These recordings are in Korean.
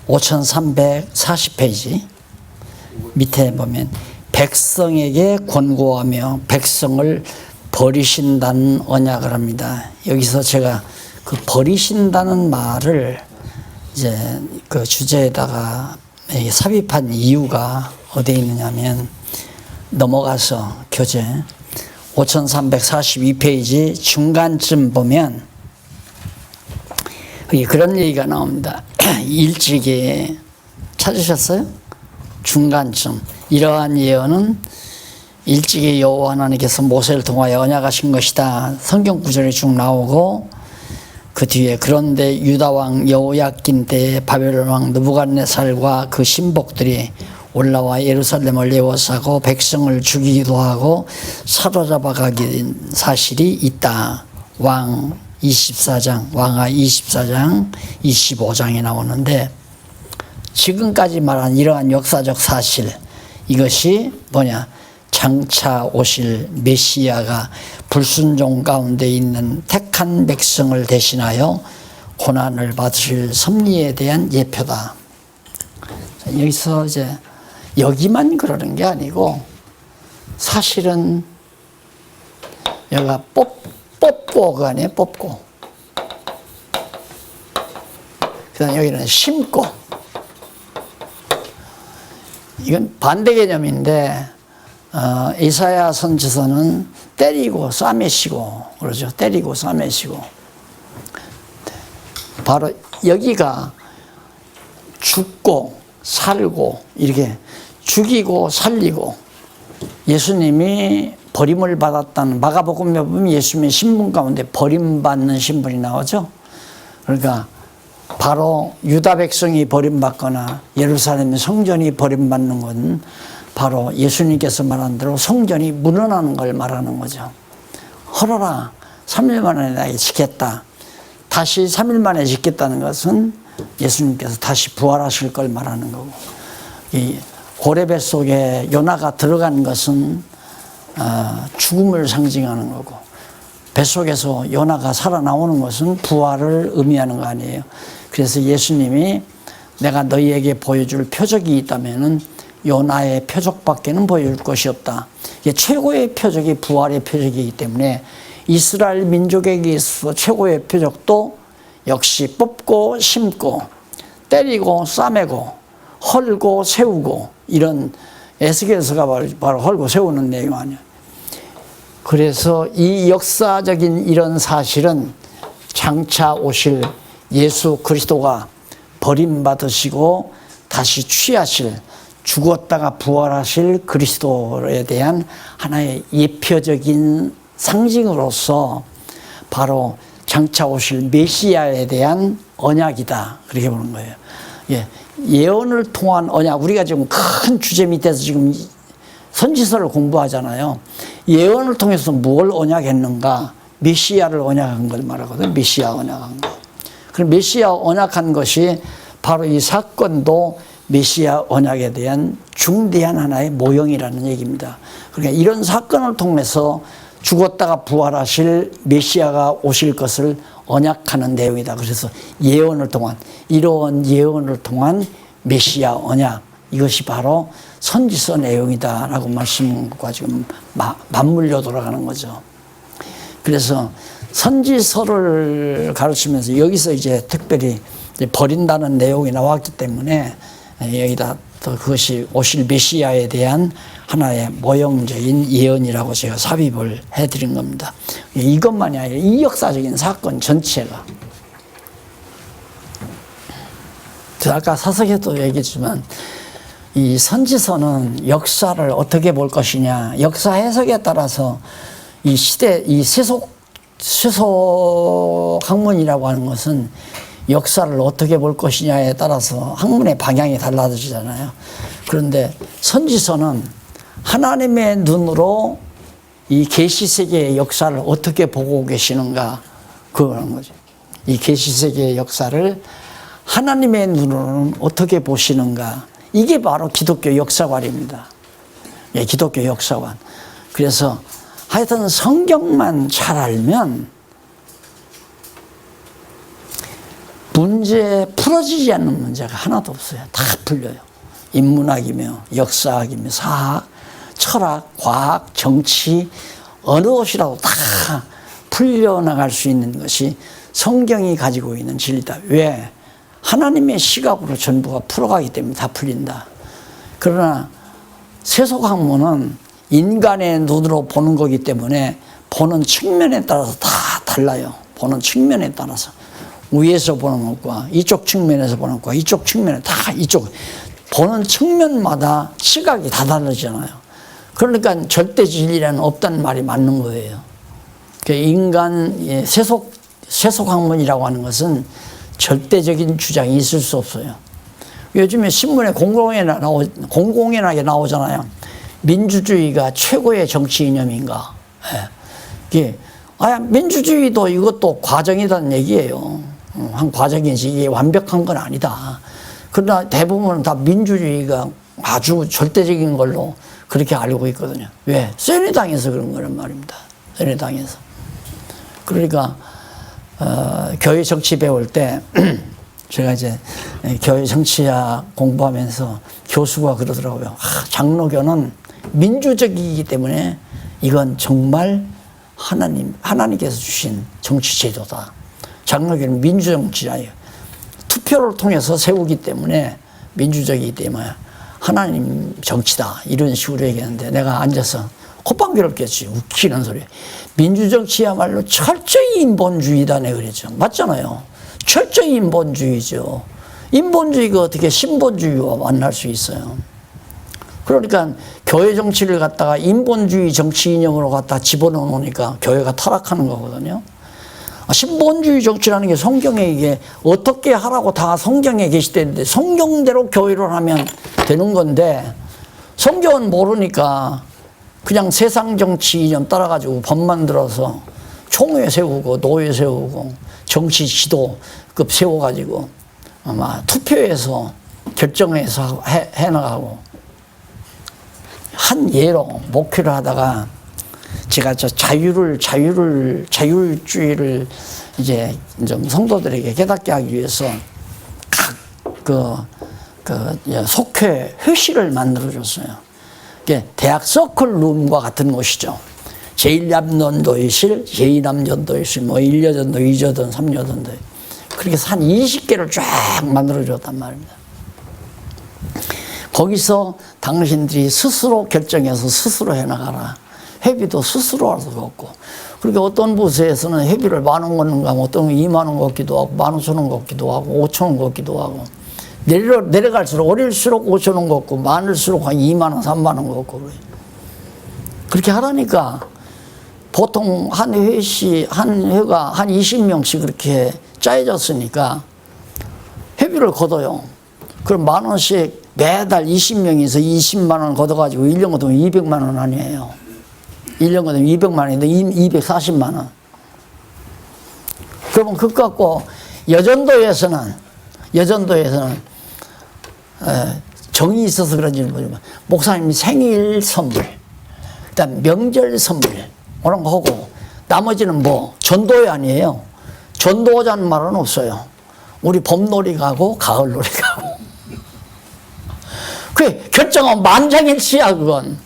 5340페이지 밑에 보면 백성에게 권고하며 백성을 버리신다는 언약을 합니다. 여기서 제가 그 버리신다는 말을 이제 그 주제에다가 삽입한 이유가 어디에 있느냐면 넘어가서 교재 5342페이지 중간쯤 보면 그런 얘기가 나옵니다. 일찍이 찾으셨어요? 중간쯤 이러한 예언은 일찍이 여호와 하나님께서 모세를 통하여 언약하신 것이다. 성경 구절이 쭉 나오고 그 뒤에 그런데 유다 왕 여호야긴 때에 바벨론 왕 느부갓네살과 그 신복들이 올라와 예루살렘을 에워싸고 백성을 죽이기도 하고 사로잡아 가긴 사실이 있다. 왕하 24장 25장에 나오는데 지금까지 말한 이러한 역사적 사실 이것이 뭐냐? 장차 오실 메시아가 불순종 가운데 있는 택한 백성을 대신하여 고난을 받으실 섭리에 대한 예표다. 여기서 이제 여기만 그러는 게 아니고 사실은 여기가 뽑고가 아니에요. 뽑고. 그다음 여기는 심고. 이건 반대 개념인데 이사야 선지서는 때리고 싸매시고 그러죠. 때리고 싸매시고. 바로 여기가 죽고 살고 이렇게 죽이고 살리고 예수님이 버림을 받았다는 마가복음에 보면 예수님의 신분 가운데 버림받는 신분이 나오죠. 그러니까 바로 유다 백성이 버림받거나 예루살렘의 성전이 버림받는 건 바로 예수님께서 말한 대로 성전이 무너나는 걸 말하는 거죠. 헐어라 3일 만에 나에게 지켰다. 다시 3일 만에 짓겠다는 것은 예수님께서 다시 부활하실 걸 말하는 거고, 이 고레 뱃속에 요나가 들어간 것은 죽음을 상징하는 거고, 뱃속에서 요나가 살아나오는 것은 부활을 의미하는 거 아니에요. 그래서 예수님이 내가 너희에게 보여줄 표적이 있다면은 요나의 표적밖에는 보여줄 것이 없다. 이게 최고의 표적이 부활의 표적이기 때문에 이스라엘 민족에게 있어서 최고의 표적도 역시 뽑고 심고 때리고 싸매고 헐고 세우고 이런 에스겔서가 바로 헐고 세우는 내용 아니야. 그래서 이 역사적인 이런 사실은 장차 오실 예수 그리스도가 버림받으시고 다시 취하실 죽었다가 부활하실 그리스도에 대한 하나의 예표적인 상징으로서 바로 장차 오실 메시아에 대한 언약이다. 그렇게 보는 거예요. 예, 예언을 통한 언약. 우리가 지금 큰 주제 밑에서 지금 선지서를 공부하잖아요. 예언을 통해서 뭘 언약했는가? 메시아를 언약한 걸 말하거든. 메시아 언약한 거. 그럼 메시아 언약한 것이 바로 이 사건도 메시아 언약에 대한 중대한 하나의 모형이라는 얘기입니다. 그러니까 이런 사건을 통해서 죽었다가 부활하실 메시아가 오실 것을 언약하는 내용이다. 그래서 예언을 통한, 이러한 예언을 통한 메시아 언약, 이것이 바로 선지서 내용이다라고 말씀과 지금 맞물려 돌아가는 거죠. 그래서 선지서를 가르치면서 여기서 이제 특별히 이제 버린다는 내용이 나왔기 때문에 여기다 또 그것이 오실 메시아에 대한 하나의 모형적인 예언이라고 제가 삽입을 해드린 겁니다. 이것만이 아니라 이 역사적인 사건 전체가, 아까 사석에도 얘기했지만 이 선지서는 역사를 어떻게 볼 것이냐, 역사 해석에 따라서 이 시대, 이 세속 학문이라고 하는 것은 역사를 어떻게 볼 것이냐에 따라서 학문의 방향이 달라지잖아요. 그런데 선지서는 하나님의 눈으로 이 계시세계의 역사를 어떻게 보고 계시는가, 그거는 거죠. 이 계시세계의 역사를 하나님의 눈으로는 어떻게 보시는가, 이게 바로 기독교 역사관입니다. 예, 기독교 역사관. 그래서 하여튼 성경만 잘 알면 문제 풀어지지 않는 문제가 하나도 없어요. 다 풀려요. 인문학이며 역사학이며 사학, 철학, 과학, 정치 어느 것이라도 다 풀려나갈 수 있는 것이 성경이 가지고 있는 진리다. 왜? 하나님의 시각으로 전부가 풀어가기 때문에 다 풀린다. 그러나 세속학문은 인간의 눈으로 보는 거기 때문에 보는 측면에 따라서 다 달라요. 보는 측면에 따라서. 위에서 보는 것과 이쪽 측면에서 보는 것과 이쪽 측면에 다 이쪽 보는 측면마다 시각이 다 다르잖아요. 그러니까 절대 진리라는 없다는 말이 맞는 거예요. 인간 세속학문이라고 하는 것은 절대적인 주장이 있을 수 없어요. 요즘에 신문에 공공연하게 나오잖아요. 민주주의가 최고의 정치 이념인가. 예. 민주주의도 이것도 과정이라는 얘기예요. 한 과정이지 이게 완벽한 건 아니다. 그러나 대부분은 다 민주주의가 아주 절대적인 걸로 그렇게 알고 있거든요. 왜? 세뇌당해서 그런 거란 말입니다. 세뇌당해서. 그러니까 교회 정치 배울 때 제가 이제 교회 정치학 공부하면서 교수가 그러더라고요. 장로교는 민주적이기 때문에 이건 정말 하나님께서 주신 정치 제도다. 장로교는 민주정치예요. 투표를 통해서 세우기 때문에 민주적이기 때문에 하나님 정치다. 이런 식으로 얘기하는데 내가 앉아서 콧방귀를 꼈지. 웃기는 소리. 민주정치야말로 철저히 인본주의다네 그랬죠. 맞잖아요. 철저히 인본주의죠. 인본주의가 어떻게 신본주의와 만날 수 있어요. 그러니까 교회 정치를 갖다가 인본주의 정치 이념으로 갖다 집어넣으니까 교회가 타락하는 거거든요. 신본주의 정치라는 게 성경에 이게 어떻게 하라고 다 성경에 계시대는데 성경대로 교회를 하면 되는 건데 성경은 모르니까 그냥 세상 정치 이념 따라가지고 법 만들어서 총회 세우고 노회 세우고 정치 지도급 세워가지고 아마 투표해서 결정해서 해나가고 한 예로 목회를 하다가 제가 저 자율주의를 이제 좀 성도들에게 깨닫게 하기 위해서 각 속회 회실을 만들어줬어요. 대학 서클룸과 같은 곳이죠. 제1남전도의실, 제2남전도의실, 뭐 1여전도, 2저전, 3여전도 그렇게 해서 한 20개를 쫙 만들어줬단 말입니다. 거기서 당신들이 스스로 결정해서 스스로 해나가라. 회비도 스스로 할 수가 없고. 그렇게 어떤 부서에서는 회비를 10,000원 걷는가 하면 어떤 건 20,000원 걷기도 하고 15,000원 걷기도 하고 5,000원 걷기도 하고 내려갈수록 어릴수록 5,000원 걷고 많을수록 한 20,000원, 30,000원 걷고 그래요. 그렇게 하라니까 보통 한 회가 한 20명씩 그렇게 짜여졌으니까 회비를 걷어요. 그럼 10,000원씩 매달 20명에서 20만 원 걷어가지고 1년 걷으면 200만 원 아니에요. 1년 걷으면 200만 원인데 240만 원. 그러면 그거 갖고 여전도에서는 정이 있어서 그런지 모르지만 목사님 생일 선물, 그다음 명절 선물 그런 거 하고 나머지는 뭐 전도회 아니에요. 전도자는 말은 없어요. 우리 봄놀이 가고 가을놀이 가고. 그게 결정은 만장일치야 그건.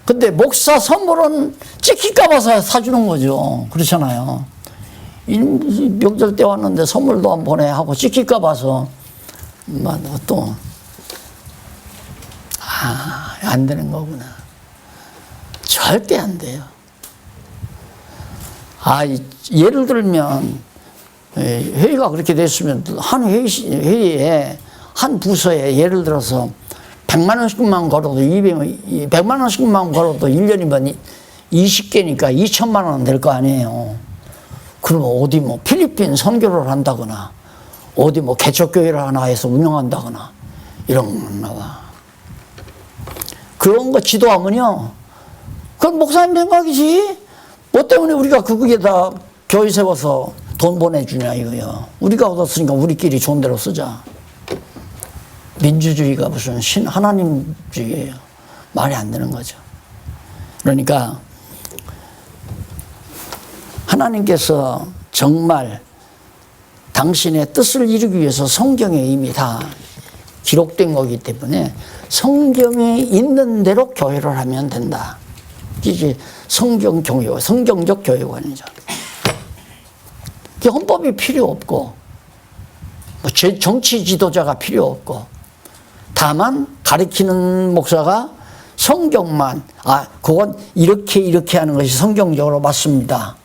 근데 목사 선물은 찍힐까 봐서 사주는 거죠. 그렇잖아요. 명절 때 왔는데 선물도 안 보내 하고 찍힐까 봐서 또 안 되는 거구나. 절대 안 돼요. 예를 들면 회의가 그렇게 됐으면 한 회의에 한 부서에 예를 들어서 100만 원씩만 걸어도 100만 원씩만 걸어도 1년이면 20개니까 2천만 원 될 거 아니에요. 그러면 어디 뭐 필리핀 선교를 한다거나 어디 뭐 개척교회를 하나 해서 운영한다거나 이런 거 나와. 그런 거 지도하면요. 그건 목사님 생각이지. 뭐 때문에 우리가 거기에다 교회 세워서 돈 보내주냐 이거요. 우리가 얻었으니까 우리끼리 좋은 대로 쓰자. 민주주의가 무슨 하나님주의예요. 말이 안 되는 거죠. 그러니까 하나님께서 정말 당신의 뜻을 이루기 위해서 성경에 이미 다 기록된 거기 때문에 성경에 있는 대로 교회를 하면 된다. 이게 성경 교육, 성경적 교육원이죠. 헌법이 필요 없고, 뭐 정치 지도자가 필요 없고, 다만 가르치는 목사가 성경만, 그건 이렇게 하는 것이 성경적으로 맞습니다.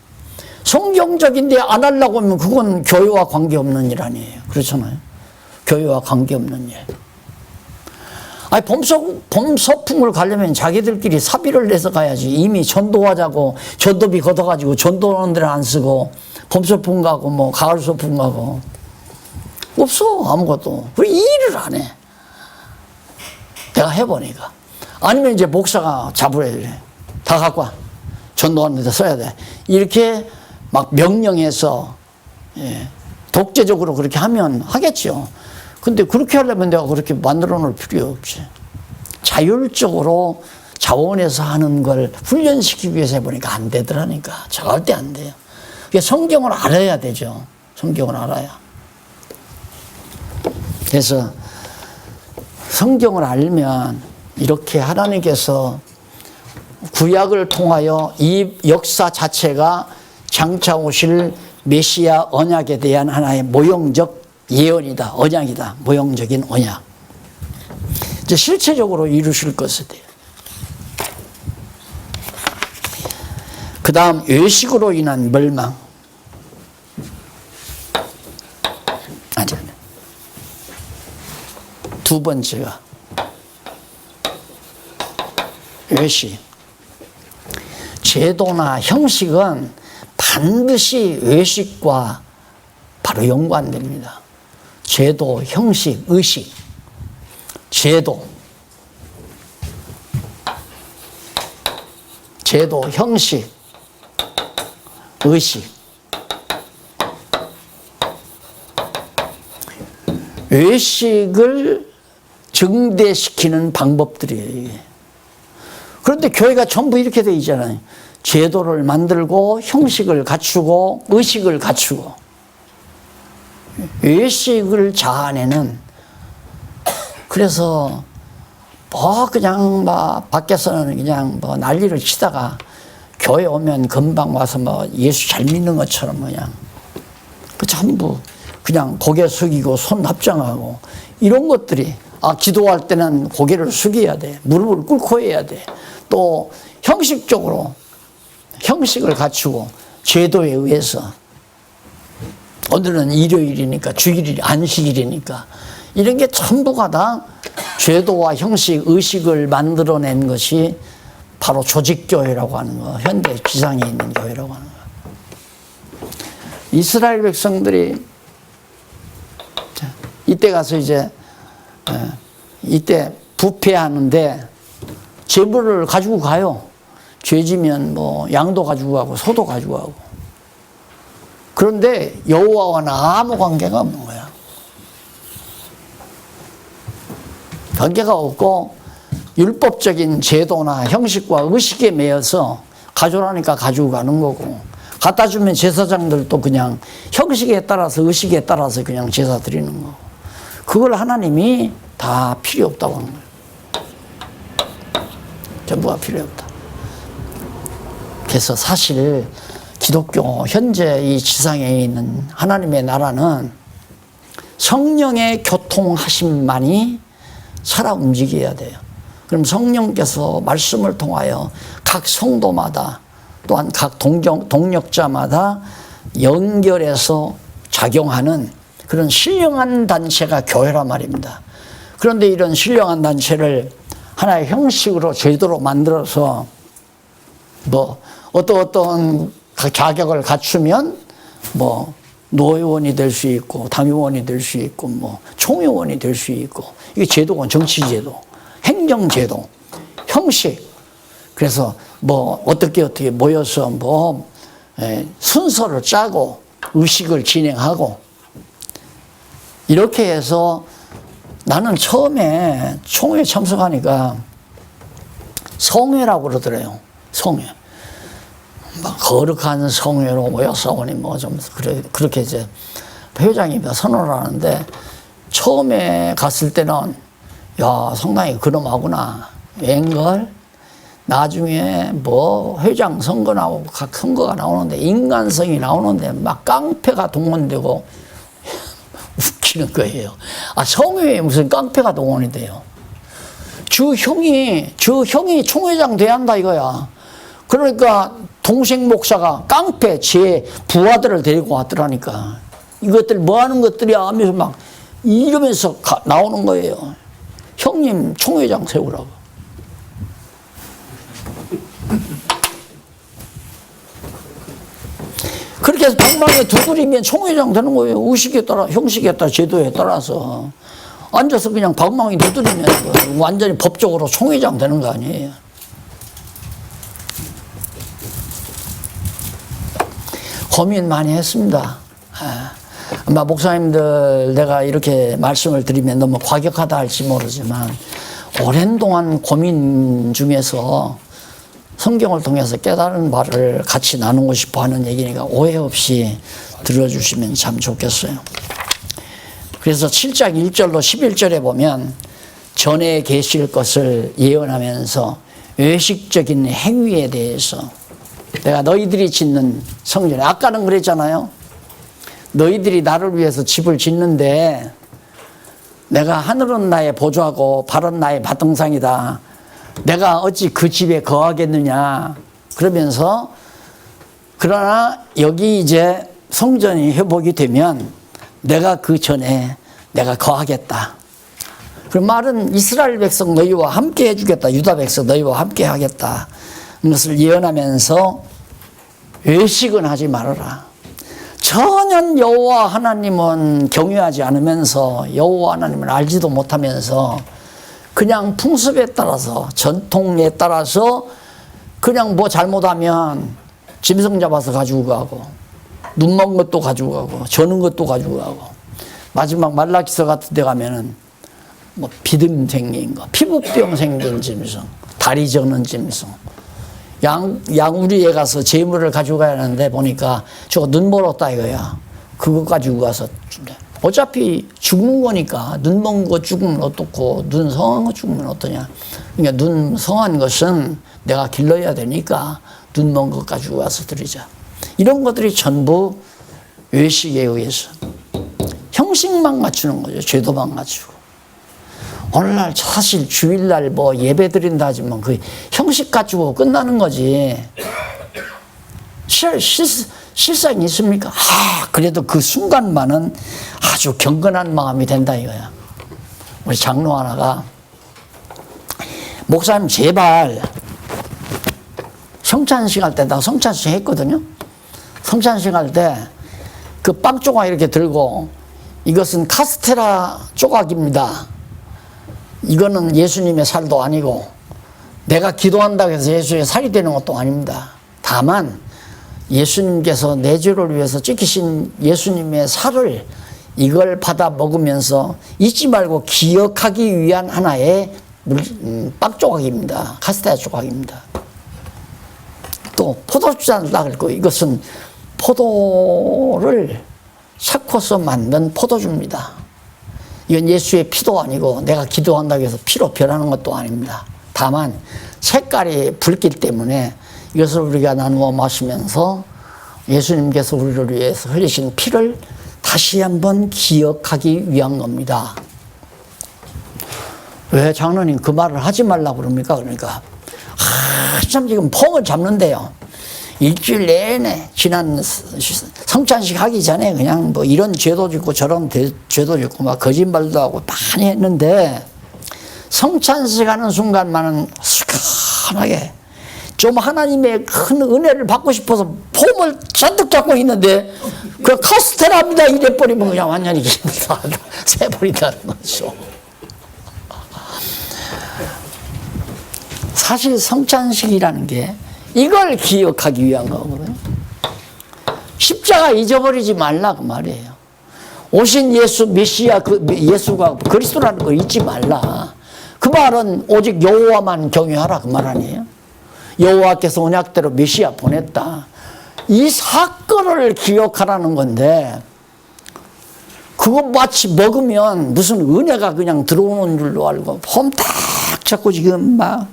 성경적인데 안 하려고 하면 그건 교회와 관계없는 일 아니에요. 그렇잖아요. 교회와 관계없는 일. 범서풍을 가려면 자기들끼리 사비를 내서 가야지. 이미 전도하자고 전도비 걷어가지고 전도하는 데는 안 쓰고 범서풍 가고 뭐 가을 소풍 가고 없어 아무것도. 왜 이 일을 안 해? 내가 해보니까. 아니면 이제 목사가 잡으래. 다 갖고 와. 전도하는 데 써야 돼. 이렇게 막 명령해서 독재적으로 그렇게 하면 하겠죠. 근데 그렇게 하려면 내가 그렇게 만들어 놓을 필요 없지. 자율적으로 자원해서 하는 걸 훈련시키기 위해서 해보니까 안 되더라니까. 절대 안 돼요. 성경을 알아야 되죠. 성경을 알아야. 그래서 성경을 알면 이렇게 하나님께서 구약을 통하여 이 역사 자체가 장차 오실 메시아 언약에 대한 하나의 모형적 예언이다. 언약이다. 모형적인 언약. 이제 실체적으로 이루실 것에 대해. 그 다음 외식으로 인한 멸망. 두 번째가 외식. 제도나 형식은 반드시 외식과 바로 연관됩니다. 제도, 형식, 의식. 제도, 형식, 의식. 외식을 증대시키는 방법들이에요. 그런데 교회가 전부 이렇게 돼 있잖아요. 제도를 만들고 형식을 갖추고 의식을 갖추고. 외식을 자아내는. 그래서 그냥 밖에서는 그냥 난리를 치다가 교회 오면 금방 와서 예수 잘 믿는 것처럼 그냥 전부 그냥 고개 숙이고 손 합장하고 이런 것들이 기도할 때는 고개를 숙여야 돼. 무릎을 꿇고 해야 돼. 또 형식적으로 형식을 갖추고 제도에 의해서 오늘은 일요일이니까 주일이 안식일이니까 이런 게 전부가 다 제도와 형식, 의식을 만들어낸 것이 바로 조직교회라고 하는 거, 현대 지상에 있는 교회라고 하는 거. 이스라엘 백성들이 이때 가서 이때 부패하는데 제물을 가지고 가요. 죄지면 양도 가지고 가고 소도 가지고 가고. 그런데 여호와와는 아무 관계가 없는 거야. 관계가 없고 율법적인 제도나 형식과 의식에 매여서 가져라니까 가지고 가는 거고, 갖다 주면 제사장들도 그냥 형식에 따라서 의식에 따라서 그냥 제사 드리는 거고, 그걸 하나님이 다 필요 없다고 하는 거예요. 전부가 필요 없다. 그래서 사실 기독교 현재 이 지상에 있는 하나님의 나라는 성령의 교통하심만이 살아 움직여야 돼요. 그럼 성령께서 말씀을 통하여 각 성도마다 또한 각 동력자마다 연결해서 작용하는 그런 신령한 단체가 교회란 말입니다. 그런데 이런 신령한 단체를 하나의 형식으로 제도로 만들어서 어떤 자격을 갖추면 노회원이 될 수 있고 당의원이 될 수 있고 총회원이 될 수 있고, 이게 제도가 정치제도, 행정제도, 형식. 그래서 어떻게 모여서 순서를 짜고 의식을 진행하고 이렇게 해서, 나는 처음에 총회 참석하니까 성회라고 그러더래요. 성회. 거룩한 성회로 모여서 오니 그렇게 이제 회장이 선언을 하는데 처음에 갔을 때는 야 상당히 근엄하구나. 웬걸? 나중에 뭐 회장 선거 나오고 각 선거가 나오는데 인간성이 나오는데 막 깡패가 동원되고 웃기는 거예요. 아 성회에 무슨 깡패가 동원이 돼요. 저 형이 총회장 돼야 한다 이거야. 그러니까 동생 목사가 깡패 제 부하들을 데리고 왔더라니까. 이것들 뭐 하는 것들이야 하면서 막 이러면서 나오는 거예요. 형님 총회장 세우라고. 그렇게 해서 방망이에 두드리면 총회장 되는 거예요. 의식에 따라, 형식에 따라, 제도에 따라서. 앉아서 그냥 방망이 두드리면 완전히 법적으로 총회장 되는 거 아니에요. 고민 많이 했습니다. 아마 목사님들 내가 이렇게 말씀을 드리면 너무 과격하다 할지 모르지만 오랜 동안 고민 중에서 성경을 통해서 깨달은 바를 같이 나누고 싶어 하는 얘기니까 오해 없이 들어주시면 참 좋겠어요. 그래서 7장 1절로 11절에 보면 전에 계실 것을 예언하면서 외식적인 행위에 대해서 내가 너희들이 짓는 성전에 아까는 그랬잖아요. 너희들이 나를 위해서 집을 짓는데 내가 하늘은 나의 보좌고 발은 나의 바등상이다. 내가 어찌 그 집에 거하겠느냐. 그러면서 그러나 여기 이제 성전이 회복이 되면 내가 그 전에 내가 거하겠다. 그 말은 이스라엘 백성 너희와 함께 해주겠다. 유다 백성 너희와 함께 하겠다. 이것을 예언하면서 외식은 하지 말아라. 전혀 여호와 하나님은 경외하지 않으면서 여호와 하나님을 알지도 못하면서 그냥 풍습에 따라서 전통에 따라서 그냥 뭐 잘못하면 짐승 잡아서 가지고 가고 눈 먹은 것도 가지고 가고 저는 것도 가지고 가고 마지막 말라기서 같은 데 가면은 뭐 비듬 생긴 거 피부병 생긴 짐승 다리 저는 짐승 양우리에 가서 재물을 가지고 가야 하는데 보니까 저거 눈 멀었다 이거야. 그거 가지고 가서 어차피 죽는 거니까 눈 먼 거 죽으면 어떻고 눈 성한 거 죽으면 어떠냐. 그러니까 눈 성한 것은 내가 길러야 되니까 눈 먼 것 가지고 와서 드리자. 이런 것들이 전부 외식에 의해서 형식만 갖추는 거죠. 제도만 갖추고. 오늘날 사실 주일날 뭐 예배 드린다 하지만 그 형식 갖추고 끝나는 거지. 실상이 있습니까? 그래도 그 순간만은 아주 경건한 마음이 된다 이거야. 우리 장로 하나가 목사님 제발 성찬식 할 때 나 성찬식 했거든요. 성찬식 할 때 그 빵 조각 이렇게 들고 이것은 카스테라 조각입니다. 이거는 예수님의 살도 아니고 내가 기도한다고 해서 예수의 살이 되는 것도 아닙니다. 다만 예수님께서 내 죄를 위해서 찢기신 예수님의 살을 이걸 받아 먹으면서 잊지 말고 기억하기 위한 하나의 빵 조각입니다. 카스테라 조각입니다. 또 포도주잔을 닦고 이것은 포도를 섞어서 만든 포도주입니다. 이건 예수의 피도 아니고 내가 기도한다고 해서 피로 변하는 것도 아닙니다. 다만 색깔이 붉기 때문에 이것을 우리가 나누어 마시면서 예수님께서 우리를 위해서 흘리신 피를 다시 한번 기억하기 위한 겁니다. 왜 장로님 그 말을 하지 말라고 그럽니까? 그러니까 한참 지금 폼을 잡는데요. 일주일 내내 지난 성찬식 하기 전에 그냥 뭐 이런 죄도 짓고 저런 죄도 짓고 막 거짓말도 하고 많이 했는데 성찬식 하는 순간만은 시원하게 좀 하나님의 큰 은혜를 받고 싶어서 폼을 잔뜩 잡고 있는데 그 카스테라입니다 이래버리면 그냥 완전히 새버린다는 거죠. 사실 성찬식이라는 게 이걸 기억하기 위한 거거든요. 십자가 잊어버리지 말라 그 말이에요. 오신 예수 메시아 그 예수가 그리스도라는 걸 잊지 말라. 그 말은 오직 여호와만 경외하라 그 말 아니에요. 여호와께서 언약대로 메시아 보냈다. 이 사건을 기억하라는 건데 그거 마치 먹으면 무슨 은혜가 그냥 들어오는 줄로 알고 홈딱 잡고 지금 막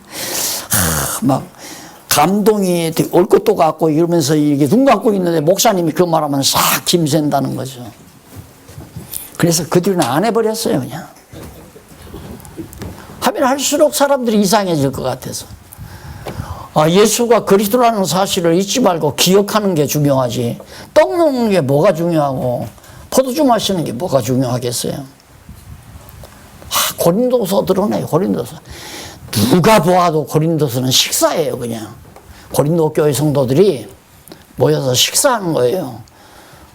감동이 올 것도 같고 이러면서 이게 눈 감고 있는데 목사님이 그 말하면 싹 김샌다는 거죠. 그래서 그 뒤로는 안 해버렸어요. 그냥 하면 할수록 사람들이 이상해질 것 같아서. 예수가 그리스도라는 사실을 잊지 말고 기억하는 게 중요하지. 떡 먹는 게 뭐가 중요하고 포도주 마시는 게 뭐가 중요하겠어요. 고린도서 들어오네요. 고린도서. 누가 보아도 고린도서는 식사예요. 그냥 고린도 교회 성도들이 모여서 식사하는 거예요.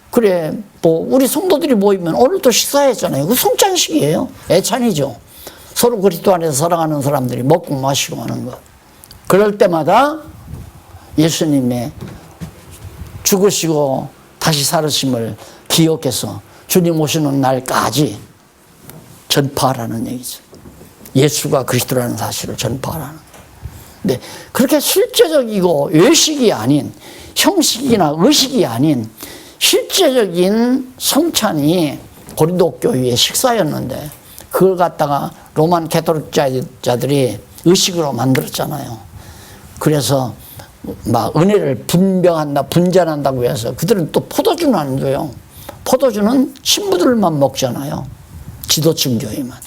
그래 뭐 우리 성도들이 모이면 오늘도 식사했잖아요. 그 성찬식이에요. 애찬이죠. 서로 그리스도 안에서 사랑하는 사람들이 먹고 마시고 하는 거. 그럴 때마다 예수님의 죽으시고 다시 살으심을 기억해서 주님 오시는 날까지 전파하라는 얘기죠. 예수가 그리스도라는 사실을 전파하라는 거예요. 근데 그렇게 실제적이고 외식이 아닌 형식이나 의식이 아닌 실제적인 성찬이 고린도 교회의 식사였는데 그걸 갖다가 로만 가톨릭자들이 의식으로 만들었잖아요. 그래서 막 은혜를 분전한다고 해서 그들은 또 포도주는 안 줘요. 포도주는 신부들만 먹잖아요. 지도층 교회만.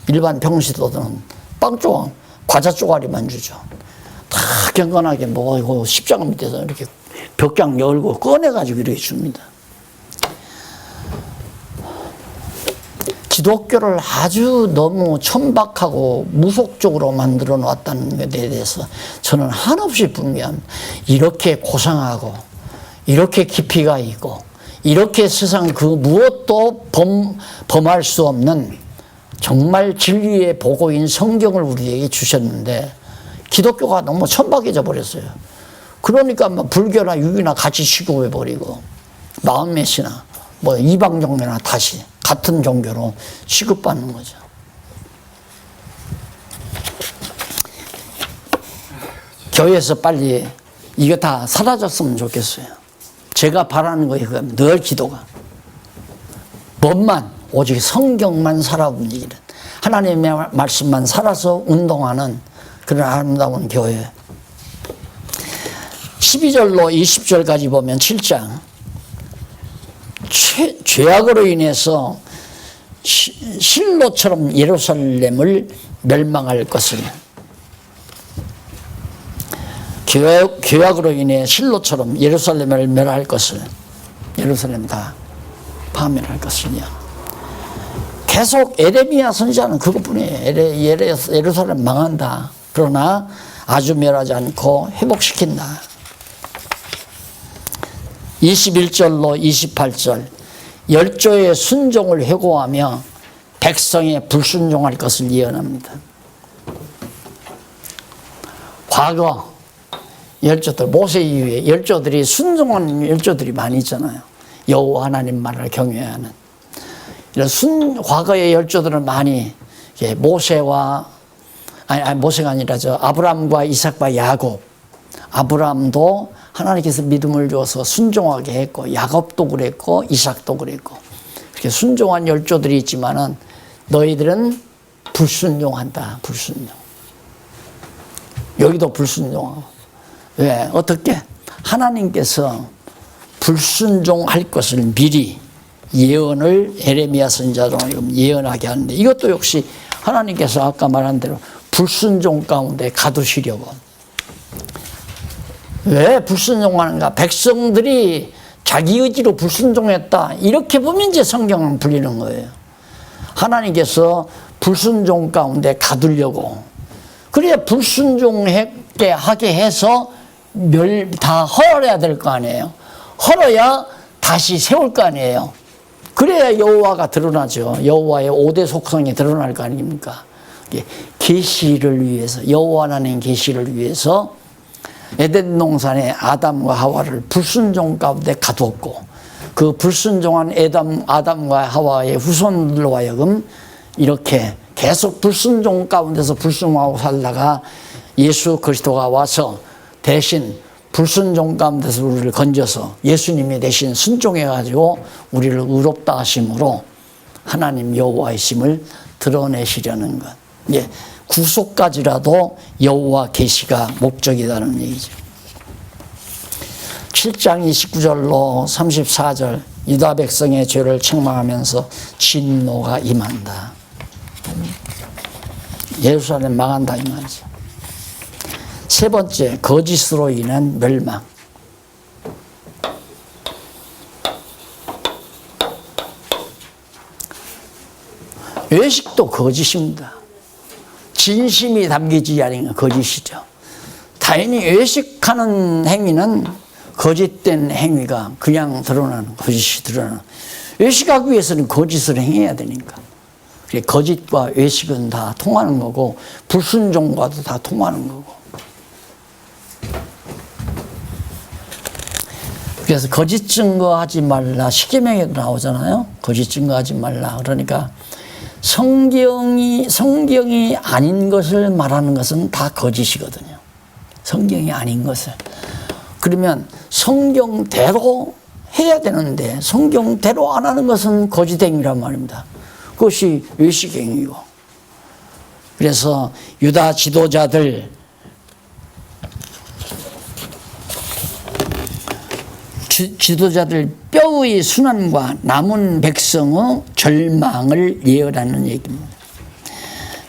일반 평시도들은 빵 조각, 과자 쪼가리만 주죠. 다 경건하게 먹고 십자가 밑에서 이렇게 벽장 열고 꺼내가지고 이렇게 줍니다. 기독교를 아주 너무 천박하고 무속적으로 만들어 놨다는 것에 대해서 저는 한없이 분개합니다. 이렇게 고상하고 이렇게 깊이가 있고 이렇게 세상 그 무엇도 범할 수 없는 정말 진리의 보고인 성경을 우리에게 주셨는데 기독교가 너무 천박해져 버렸어요. 그러니까 뭐 불교나 유교나 같이 취급해버리고 마음메시나 뭐 이방 종교나 다시 같은 종교로 취급받는 거죠. 교회에서 빨리 이거 다 사라졌으면 좋겠어요. 제가 바라는 거예요. 늘 기도가. 법만 오직 성경만 살아움직이는 하나님의 말씀만 살아서 운동하는 그런 아름다운 교회. 12절로 20절까지 보면 7장 죄악으로 인해서 실로처럼 예루살렘을 멸망할 것을 죄악으로 인해 실로처럼 예루살렘을 멸할 것을 예루살렘 다 파멸할 것이냐. 계속 에레미야 선지자는 그것뿐이에요. 예루살렘 망한다. 그러나 아주 멸하지 않고 회복시킨다. 21절로 28절 열조의 순종을 회고하며 백성의 불순종할 것을 예언합니다. 과거 열조들 모세 이후에 열조들이 순종하는 열조들이 많이 있잖아요. 여호와 하나님 말을 경외하는 이런 과거의 열조들은 많이 모세가 아니라 아브라함과 이삭과 야곱. 아브라함도 하나님께서 믿음을 줘서 순종하게 했고 야곱도 그랬고 이삭도 그랬고 그렇게 순종한 열조들이 있지만은 너희들은 불순종한다. 불순종. 여기도 불순종하고. 왜? 어떻게? 하나님께서 불순종할 것을 미리 예언을 에레미야 선지자로 예언하게 하는데 이것도 역시 하나님께서 아까 말한 대로 불순종 가운데 가두시려고. 왜 불순종하는가? 백성들이 자기 의지로 불순종했다. 이렇게 보면 이제 성경은 풀리는 거예요. 하나님께서 불순종 가운데 가두려고. 그래야 불순종하게 하게 해서 다 헐어야 될 거 아니에요. 헐어야 다시 세울 거 아니에요. 그래야 여호와가 드러나죠. 여호와의 5대 속성이 드러날 거 아닙니까? 계시를 위해서 여호와 하나님 계시를 위해서 에덴 동산에 아담과 하와를 불순종 가운데 가두었고 그 불순종한 아담과 하와의 후손들로 하여금 이렇게 계속 불순종 가운데서 불순종하고 살다가 예수 그리스도가 와서 대신 불순종 가운데서 우리를 건져서 예수님이 대신 순종해가지고 우리를 의롭다 하심으로 하나님 여호와이심을 드러내시려는 것. 예, 구속까지라도 여호와 계시가 목적이라는 얘기죠. 7장 29절로 34절 유다 백성의 죄를 책망하면서 진노가 임한다. 예루살렘 망한다 이 말이죠. 세 번째, 거짓으로 인한 멸망. 외식도 거짓입니다. 진심이 담기지 않은 거짓이죠. 당연히 외식하는 행위는 거짓된 행위가 그냥 드러나는, 거짓이 드러나는. 외식하기 위해서는 거짓을 행해야 되니까. 거짓과 외식은 다 통하는 거고, 불순종과도 다 통하는 거고. 그래서 거짓 증거하지 말라. 십계명에도 나오잖아요. 거짓 증거하지 말라. 그러니까 성경이 아닌 것을 말하는 것은 다 거짓이거든요. 성경이 아닌 것을. 그러면 성경대로 해야 되는데 성경대로 안 하는 것은 거짓행위란 말입니다. 그것이 외식행위고. 그래서 유다 지도자들 뼈의 순환과 남은 백성의 절망을 예언하는 얘기입니다.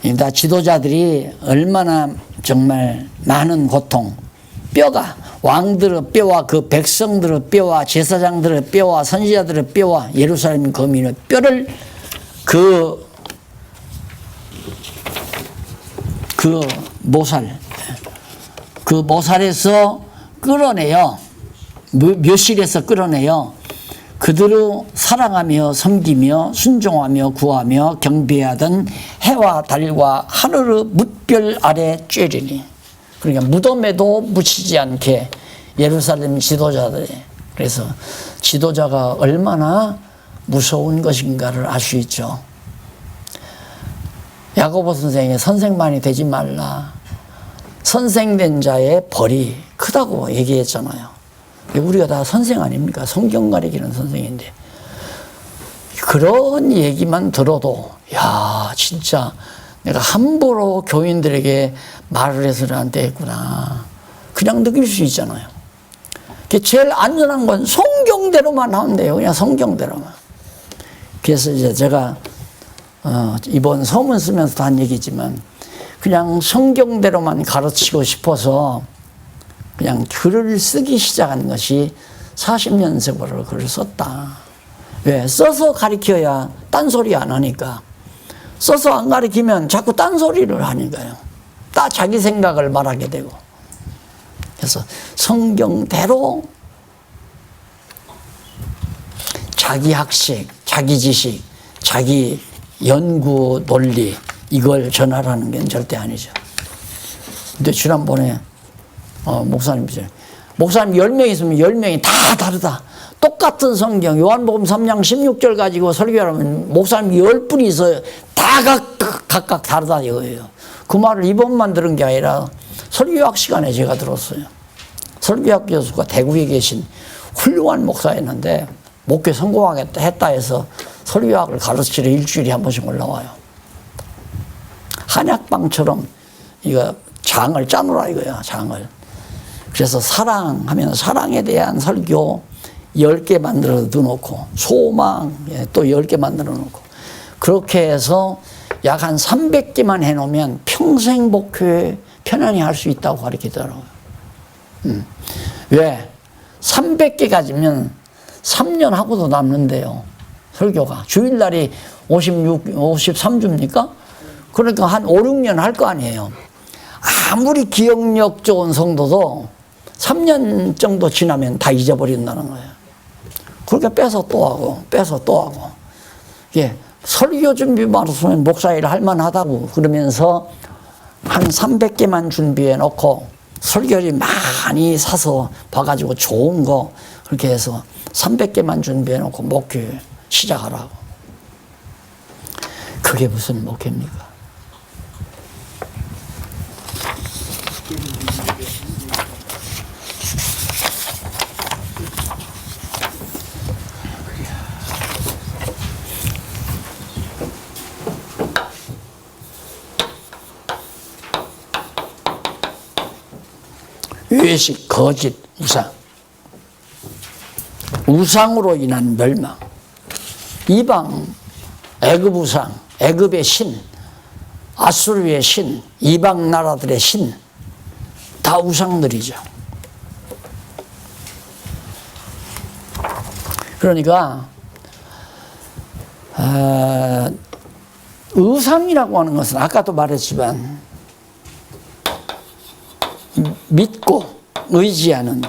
유다 지도자들이 얼마나 정말 많은 고통, 뼈가 왕들의 뼈와 그 백성들의 뼈와 제사장들의 뼈와 선지자들의 뼈와 예루살렘 거민의 뼈를 그 모살에서 끌어내요. 묘실에서 끌어내요. 그들을 사랑하며 섬기며 순종하며 구하며 경배하던 해와 달과 하늘의 뭇별 아래 쬐리니. 그러니까 무덤에도 묻히지 않게 예루살렘 지도자들이. 그래서 지도자가 얼마나 무서운 것인가를 알 수 있죠. 야고보 선생이 선생만이 되지 말라. 선생된 자의 벌이 크다고 얘기했잖아요. 우리가 다 선생 아닙니까? 성경 가리키는 선생인데. 그런 얘기만 들어도 야 진짜 내가 함부로 교인들에게 말을 해서는 안 되겠구나. 그냥 느낄 수 있잖아요. 제일 안전한 건 성경대로만 하면 돼요. 그냥 성경대로만. 그래서 이제 제가 이번 서문 쓰면서도 한 얘기지만 그냥 성경대로만 가르치고 싶어서 그냥 글을 쓰기 시작한 것이 40년 세월을 글을 썼다. 왜? 써서 가르쳐야 딴소리 안 하니까. 써서 안 가르치면 자꾸 딴소리를 하니까요. 다 자기 생각을 말하게 되고. 그래서 성경대로 자기 학식, 자기 지식, 자기 연구 논리 이걸 전하라는 게 절대 아니죠. 근데 지난번에 목사님 10명 있으면 10명이 다 다르다. 똑같은 성경 요한복음 3장 16절 가지고 설교하면 목사님 10분이 있어요. 다 각각 다르다 이거예요. 그 말을 이번만 들은 게 아니라 설교학 시간에 제가 들었어요. 설교학 교수가 대구에 계신 훌륭한 목사였는데 목회 성공하겠다 했다 해서 설교학을 가르치러 일주일에 한 번씩 올라와요. 한약방처럼 이거 장을 짜놓으라 이거야, 장을. 그래서 사랑하면 사랑에 대한 설교 10개 만들어 놓고 소망 또 10개 만들어 놓고 그렇게 해서 약 한 300개만 해놓으면 평생 목회 편안히 할 수 있다고 가르치더라고요. 왜? 300개 가지면 3년 하고도 남는데요. 설교가. 주일날이 53주입니까? 그러니까 한 5, 6년 할 거 아니에요. 아무리 기억력 좋은 성도도 3년 정도 지나면 다 잊어버린다는 거예요. 그렇게 빼서 또 하고, 빼서 또 하고. 예, 설교 준비만 했으면 목사일 할 만하다고 그러면서 한 300개만 준비해 놓고 설교를 많이 사서 봐가지고 좋은 거 그렇게 해서 300개만 준비해 놓고 목회 시작하라고. 그게 무슨 목회입니까? 외식, 거짓, 우상. 우상으로 인한 멸망. 이방, 애굽 우상, 애굽의 신, 아수르의 신, 이방 나라들의 신, 다 우상들이죠. 그러니까 우상이라고 하는 것은 아까도 말했지만 믿고 의지하는,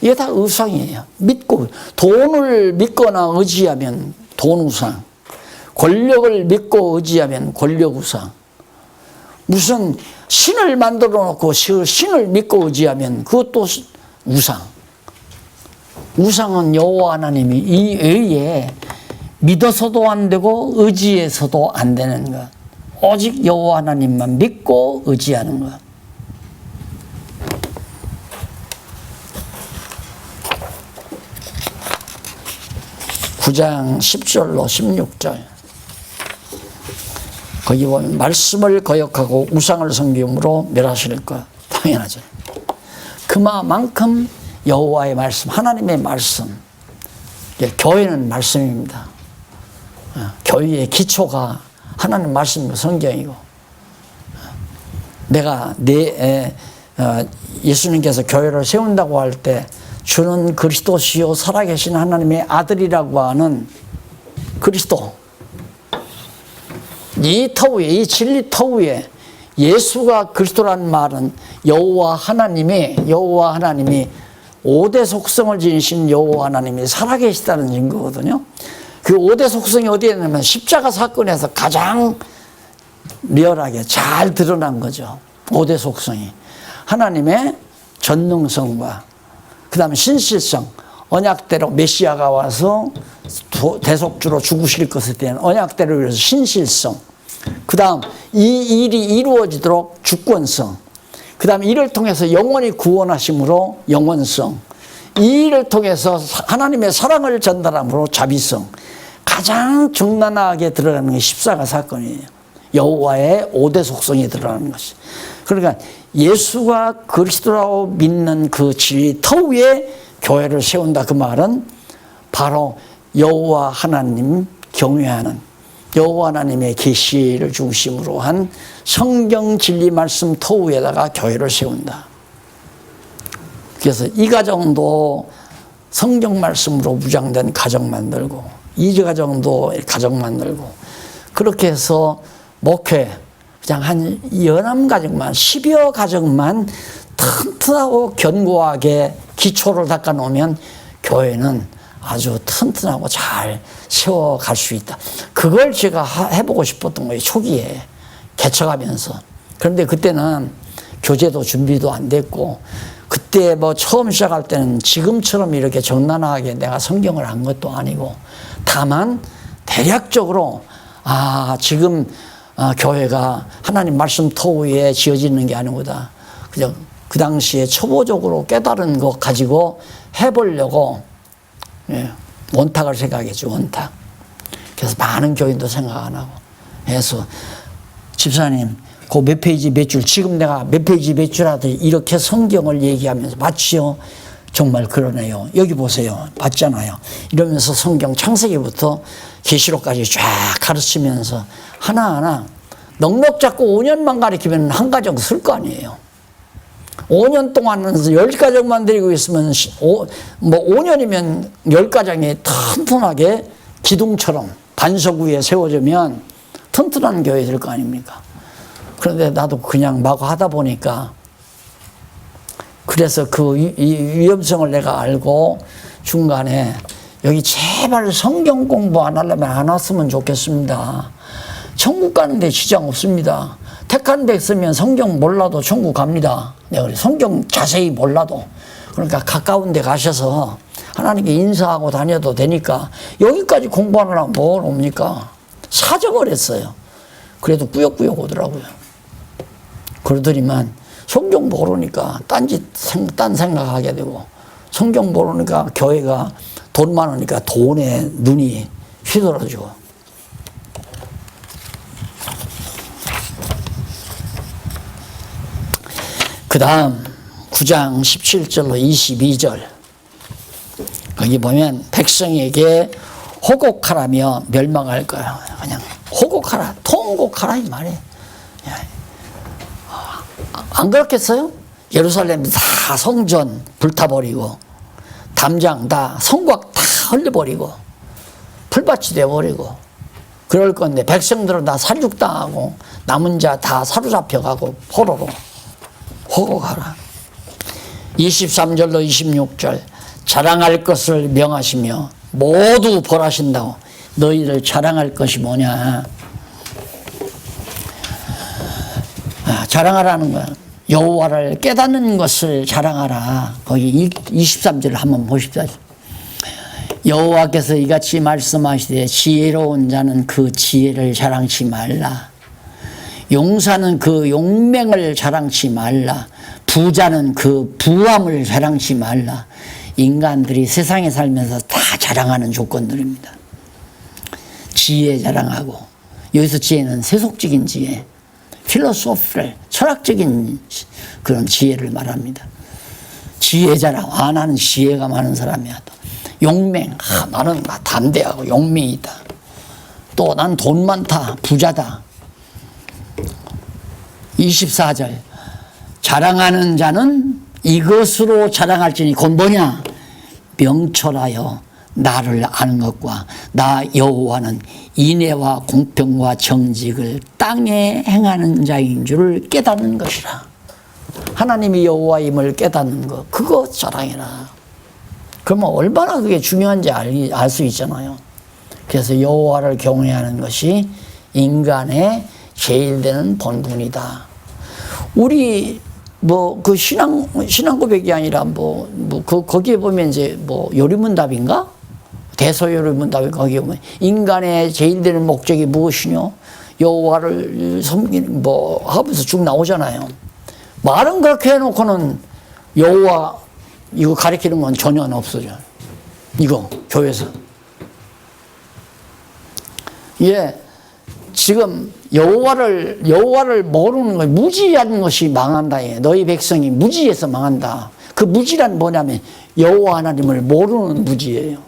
이게 다 우상이에요. 믿고, 돈을 믿거나 의지하면 돈 우상, 권력을 믿고 의지하면 권력 우상, 무슨 신을 만들어 놓고 신을 믿고 의지하면 그것도 우상. 우상은 여호와 하나님이 이 외에 믿어서도 안 되고 의지해서도 안 되는 것. 오직 여호와 하나님만 믿고 의지하는 것. (9장) 10절로 16절. 거기 보면 말씀을 거역하고 우상을 섬김으로 멸하실 것. 당연하죠. 그만큼 여호와의 말씀, 하나님의 말씀, 교회는 말씀입니다. 교회의 기초가 하나님 말씀이고 성경이고, 내가 예수님께서 교회를 세운다고 할 때 주는 그리스도시요 살아계신 하나님의 아들이라고 하는 그리스도, 이 터위에, 이 진리 터위에 예수가 그리스도라는 말은 여호와 하나님이 5대 속성을 지니신 여호와 하나님이 살아계시다는 증거거든요. 그 5대 속성이 어디에 있냐면 십자가 사건에서 가장 리얼하게 잘 드러난 거죠. 5대 속성이. 하나님의 전능성과 그 다음에 신실성, 언약대로 메시아가 와서 대속주로 죽으실 것에 대한 언약대로 위해서 신실성, 그 다음 이 일이 이루어지도록 주권성, 그 다음에 이를 통해서 영원히 구원하심으로 영원성, 이 일을 통해서 하나님의 사랑을 전달함으로 자비성, 가장 중난하게 들어가는 게 십자가 사건이에요. 여호와의 5대 속성이 드러나는 것이. 그러니까 예수가 그리스도라고 믿는 그 진리 터위에 교회를 세운다. 그 말은 바로 여호와 하나님 경외하는, 여호와 하나님의 계시를 중심으로 한 성경 진리 말씀 터위에다가 교회를 세운다. 그래서 이 가정도 성경 말씀으로 무장된 가정 만들고, 이 가정도 가정 만들고, 그렇게 해서 목회 그냥 한 11가정만, 10여 가정만 튼튼하고 견고하게 기초를 닦아 놓으면 교회는 아주 튼튼하고 잘 세워갈 수 있다. 그걸 제가 해보고 싶었던 거예요. 초기에 개척하면서. 그런데 그때는 교재도 준비도 안 됐고, 그때 뭐 처음 시작할 때는 지금처럼 이렇게 적나라하게 내가 성경을 한 것도 아니고, 다만 대략적으로 지금 교회가 하나님 말씀 터위에 지어지는 게 아니구나. 그냥 그 당시에 초보적으로 깨달은 거 가지고 해보려고 원탁을 생각했죠. 원탁. 그래서 많은 교인도 생각 안 하고 해서, 집사님 그 몇 페이지 몇 줄, 지금 내가 몇 페이지 몇 줄 하더니 이렇게 성경을 얘기하면서 맞지요? 정말 그러네요. 여기 보세요. 맞잖아요. 이러면서 성경 창세기부터 계시록까지 쫙 가르치면서 하나하나 넉넉 잡고 5년만 가르치면 한 가정 쓸 거 아니에요. 5년 동안 10가정만 데리고 있으면 5년이면 10가정이 튼튼하게 기둥처럼 반석 위에 세워지면 튼튼한 교회 될 거 아닙니까? 그런데 나도 그냥 마구 하다 보니까, 그래서 그 위험성을 내가 알고 중간에 여기 제발 성경 공부 안 하려면 안 왔으면 좋겠습니다. 천국 가는데 지장 없습니다. 택한 데 있으면 성경 몰라도 천국 갑니다. 내가 그래, 성경 자세히 몰라도. 그러니까 가까운 데 가셔서 하나님께 인사하고 다녀도 되니까 여기까지 공부하느라고 뭘 옵니까? 사정을 했어요. 그래도 꾸역꾸역 오더라고요. 그러더니만 성경 모르니까 딴 생각하게 되고, 성경 모르니까 교회가 돈 많으니까 돈에 눈이 휘둘러지고. 그 다음 9장 17절로 22절 거기 보면 백성에게 호곡하라며 멸망할 거야. 그냥 호곡하라, 통곡하라 이 말이에요. 안 그렇겠어요? 예루살렘 다 성전 불타버리고 담장 다 성곽 다 흘려버리고 풀밭이 돼버리고 그럴 건데 백성들은 다 살육당하고 남은 자 다 사로잡혀가고 포로로 호곡하라. 23절로 26절 자랑할 것을 명하시며 모두 벌하신다고. 너희를 자랑할 것이 뭐냐. 자랑하라는 거야. 여호와를 깨닫는 것을 자랑하라. 거기 23절을 한번 보십시오. 여호와께서 이같이 말씀하시되 지혜로운 자는 그 지혜를 자랑치 말라. 용사는 그 용맹을 자랑치 말라. 부자는 그 부함을 자랑치 말라. 인간들이 세상에 살면서 다 자랑하는 조건들입니다. 지혜 자랑하고, 여기서 지혜는 세속적인 지혜, 필로소피를 철학적인 그런 지혜를 말합니다. 지혜 자랑, 나는 지혜가 많은 사람이야. 또 용맹, 나는 담대하고 용맹이 있다. 또 난 돈 많다, 부자다. 24절 자랑하는 자는 이것으로 자랑할지니 곧 뭐냐? 명철하여 나를 아는 것과 나 여호와는 인애와 공평과 정직을 땅에 행하는 자인 줄을 깨닫는 것이라. 하나님이 여호와임을 깨닫는 것, 그거 자랑해라. 그러면 얼마나 그게 중요한지 알 수 있잖아요. 그래서 여호와를 경외하는 것이 인간의 제일 되는 본분이다. 우리 그 신앙 고백이 아니라 거기에 보면 이제 요리문답인가? 대소요리문답에 거기에 보면 인간의 제일 되는 목적이 무엇이뇨? 여호와를 섬기는 하면서 쭉 나오잖아요. 말은 그렇게 해놓고는 여호와 이거 가리키는 건 전혀 없어져. 이거 교회에서. 예. 지금 여호와를 모르는 것, 무지한 것이 망한다. 너희 백성이 무지해서 망한다. 그 무지란 뭐냐면 여호와 하나님을 모르는 무지예요.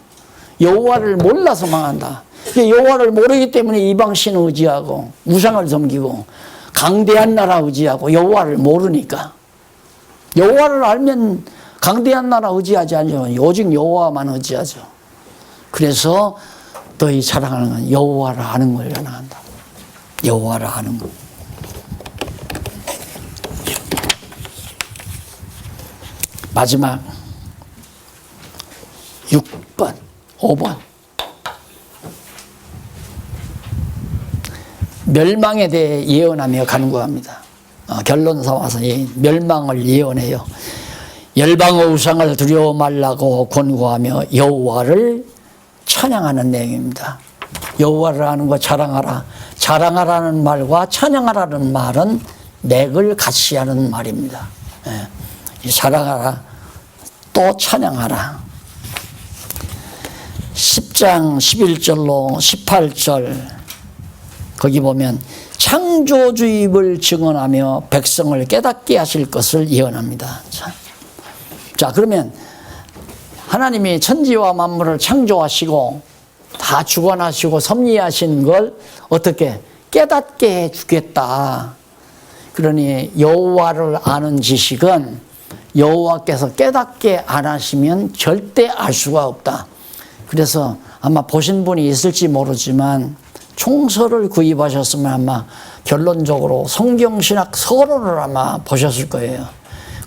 여호와를 몰라서 망한다. 여호와를 모르기 때문에 이방신을 의지하고 우상을 섬기고 강대한 나라 의지하고 여호와를 모르니까. 여호와를 알면 강대한 나라 의지하지 않죠. 오직 여호와만 의지하죠. 그래서 너희 자랑하는 건 여호와를 아는 걸 자랑한다. 여호와를 아는 것. 마지막 6번, 5번. 멸망에 대해 예언하며 간구합니다. 결론사 와서 멸망을 예언해요. 열방의 우상을 두려워 말라고 권고하며 여호와를 찬양하는 내용입니다. 여호와를 아는 거 자랑하라. 자랑하라는 말과 찬양하라는 말은 맥을 같이 하는 말입니다. 자랑하라, 또 찬양하라. 10장 11절로 18절 거기 보면 창조주입을 증언하며 백성을 깨닫게 하실 것을 예언합니다. 자, 그러면 하나님이 천지와 만물을 창조하시고 다 주관하시고 섭리하신 걸 어떻게 깨닫게 해주겠다. 그러니 여호와를 아는 지식은 여호와께서 깨닫게 안 하시면 절대 알 수가 없다. 그래서 아마 보신 분이 있을지 모르지만 총서를 구입하셨으면 아마 결론적으로 성경신학 서론을 아마 보셨을 거예요.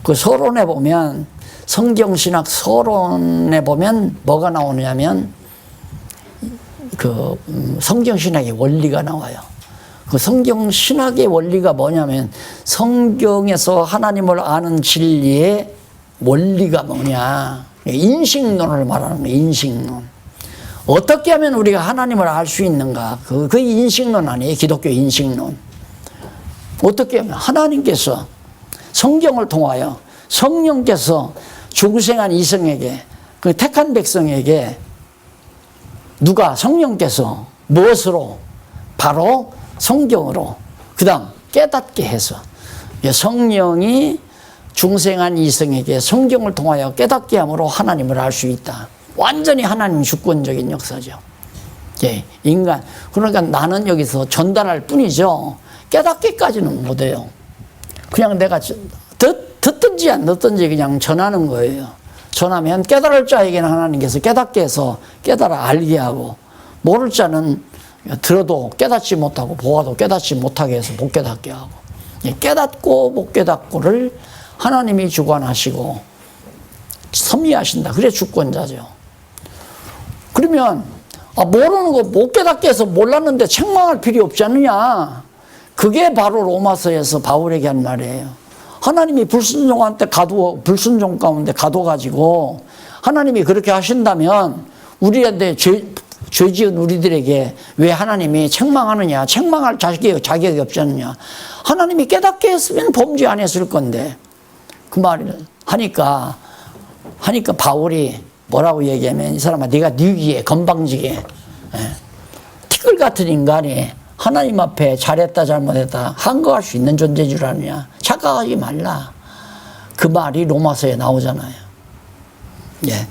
그 서론에 보면 성경신학 서론에 보면 뭐가 나오냐면 성경신학의 원리가 나와요. 그 성경신학의 원리가 뭐냐면 성경에서 하나님을 아는 진리의 원리가 뭐냐. 인식론을 말하는 거예요. 인식론. 어떻게 하면 우리가 하나님을 알 수 있는가. 그 인식론 아니에요. 기독교 인식론. 어떻게 하면 하나님께서 성경을 통하여 성령께서 중생한 이성에게 그 택한 백성에게 누가 성령께서 무엇으로? 바로 성경으로 그 다음 깨닫게 해서 성령이 중생한 이성에게 성경을 통하여 깨닫게 함으로 하나님을 알 수 있다. 완전히 하나님 주권적인 역사죠. 예, 인간. 그러니까 나는 여기서 전달할 뿐이죠. 깨닫기까지는 못해요. 그냥 내가 듣든지 안 듣든지 그냥 전하는 거예요. 전하면 깨달을 자에게는 하나님께서 깨닫게 해서 깨달아 알게 하고, 모를 자는 들어도 깨닫지 못하고 보아도 깨닫지 못하게 해서 못 깨닫게 하고, 깨닫고 못 깨닫고를 하나님이 주관하시고 섭리하신다. 그래 주권자죠. 그러면 모르는 거 못 깨닫게 해서 몰랐는데 책망할 필요 없지 않느냐. 그게 바로 로마서에서 바울에게 한 말이에요. 하나님이 불순종 가운데 가둬가지고 하나님이 그렇게 하신다면 우리한테 죄 지은 우리들에게 왜 하나님이 책망하느냐. 책망할 자격이 없지 않느냐. 하나님이 깨닫게 했으면 범죄 안 했을 건데. 그 말을 하니까 바울이 뭐라고 얘기하면, 이 사람아, 네가 뉘기에 건방지게 티끌 같은 인간이 하나님 앞에 잘했다 잘못했다 한거할 수 있는 존재인 줄 아느냐. 착각하지 말라. 그 말이 로마서에 나오잖아요. 예,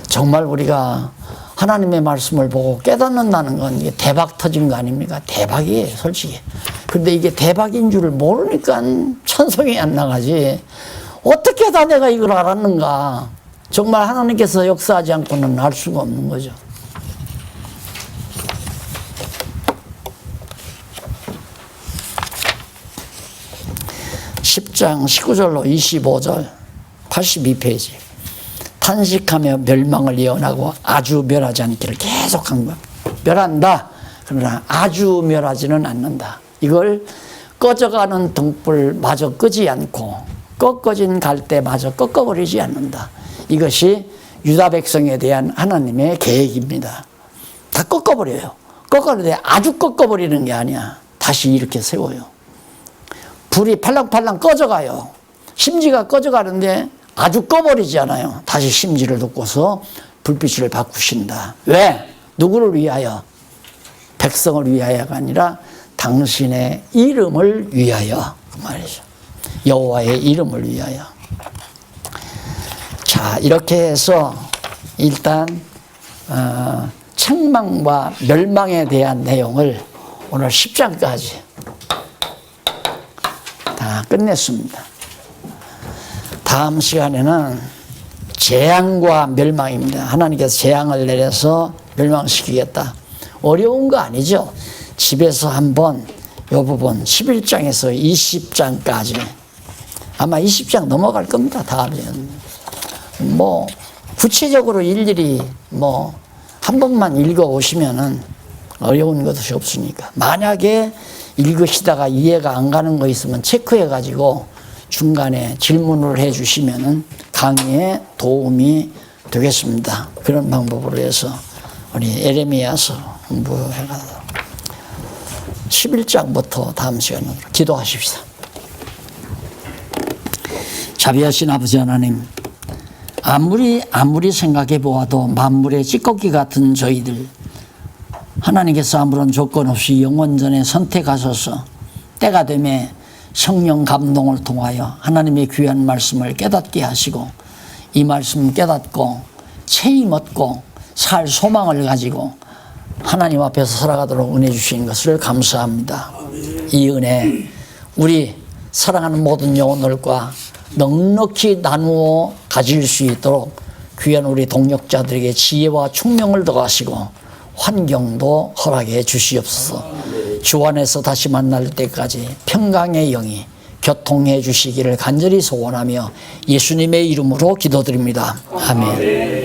정말 우리가 하나님의 말씀을 보고 깨닫는다는 건 이게 대박 터진 거 아닙니까? 대박이에요, 솔직히. 근데 이게 대박인 줄 모르니까 찬송이 안 나가지. 어떻게 다 내가 이걸 알았는가. 정말 하나님께서 역사하지 않고는 알 수가 없는 거죠. (10장) 19절로 25절 82페이지. 탄식하며 멸망을 예언하고 아주 멸하지 않기를 계속한 것. 멸한다. 그러나 아주 멸하지는 않는다. 이걸 꺼져가는 등불마저 끄지 않고 꺾어진 갈대마저 꺾어버리지 않는다. 이것이 유다 백성에 대한 하나님의 계획입니다. 다 꺾어버려요. 꺾어버리는데 아주 꺾어버리는 게 아니야. 다시 이렇게 세워요. 불이 팔랑팔랑 꺼져가요. 심지가 꺼져가는데 아주 꺼버리지 않아요. 다시 심지를 돋고서 불빛을 바꾸신다. 왜? 누구를 위하여? 백성을 위하여가 아니라 당신의 이름을 위하여. 그 말이죠. 여호와의 이름을 위하여. 자, 이렇게 해서 일단 책망과 멸망에 대한 내용을 오늘 10장까지 다 끝냈습니다. 다음 시간에는 재앙과 멸망입니다. 하나님께서 재앙을 내려서 멸망시키겠다. 어려운 거 아니죠. 집에서 한번 이 부분 11장에서 20장까지 아마 20장 넘어갈 겁니다. 다음에는 뭐 구체적으로 일일이 뭐 한 번만 읽어 오시면은 어려운 것이 없으니까. 만약에 읽으시다가 이해가 안 가는 거 있으면 체크해 가지고 중간에 질문을 해 주시면은 강의에 도움이 되겠습니다. 그런 방법으로 해서 우리 에레미야서 공부해가서 11장부터 다음 시간으로 기도하십시다. 자비하신 아버지 하나님, 아무리 생각해 보아도 만물의 찌꺼기 같은 저희들, 하나님께서 아무런 조건 없이 영원전에 선택하셔서 때가 되매 성령 감동을 통하여 하나님의 귀한 말씀을 깨닫게 하시고, 이 말씀 깨닫고 체임 얻고 살 소망을 가지고 하나님 앞에서 살아가도록 은혜 주신 것을 감사합니다. 이 은혜 우리 사랑하는 모든 영혼들과 넉넉히 나누어 가질 수 있도록 귀한 우리 동역자들에게 지혜와 총명을 더하시고 환경도 허락해 주시옵소서. 주 안에서 다시 만날 때까지 평강의 영이 교통해 주시기를 간절히 소원하며 예수님의 이름으로 기도드립니다. 아멘.